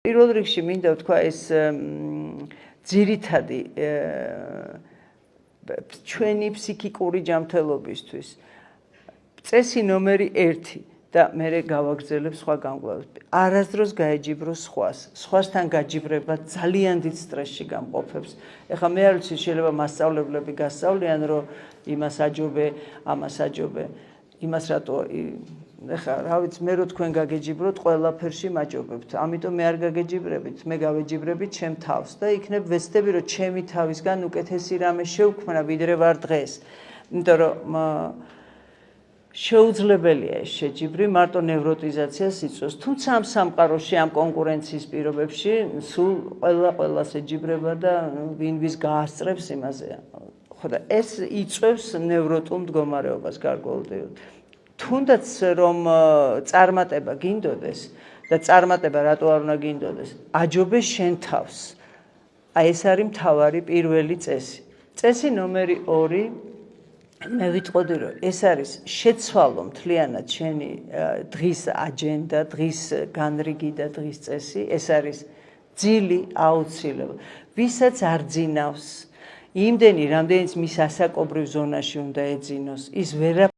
პირველ რიგში მინდა ვთქვა ეს ძირითადი ჩვენი ფსიქიკური ჯანმრთელობისთვის წესი ნომერი 1 და მე გავაგრძელებ სხვა გამკლავებს. არასდროს გაეჯიბრო სხვასთან გაჯიბრება ძალიან დიდ სტრესში გამყოფებს. ეხლა მე არ ვიცი, შეიძლება მასწავლებლები გასწავლიან, რომ იმას აჯობე, ამას აჯობე, იმას რატო ეხლა რა ვიცი, მე რო თქვენ გაგეჯიბროთ, ყველაფერში მაჯობებთ. ამიტომ მე არ გაგეჯიბრებით, მე გავეჯიბრებით ჩემ თავს და იქნებ ვეცდები, რომ ჩემი თავისგან უკეთესი რამე შევქმნა, ვიდრე ვარ დღეს. იმიტომ რომ შეუძლებელია ეს შეჯიბრი, მარტო ნევროტიზაციას იწვევს. თუმცა ამ სამყაროში, ამ კონკურენციის პირობებში, სულ ყველას ეჯიბრება და ვინ ვის გაასწრებს იმაზეა. ხო და ეს იწვევს ნევროტულ მდგომარეობას გარკვეულწილად. თუნდაც რომ წარმატება გინდოდეს და წარმატება რატო არ უნდა გინდოდეს? აჯობე შენ თავს. აი ეს არის მთავარი პირველი წესი. წესი ნომერი 2 მე ვიტყოდი, რომ ეს არის შეცვალო მთლიანად შენი დღის აჯენდა, დღის განრიგი და დღის წესი, ეს არის ძილი აუცილებელი. ვისაც არ ძინავს იმდენი, რამდენიც მის ასაკობრივ ზონაში უნდა ეძინოს, ის ვერაფერს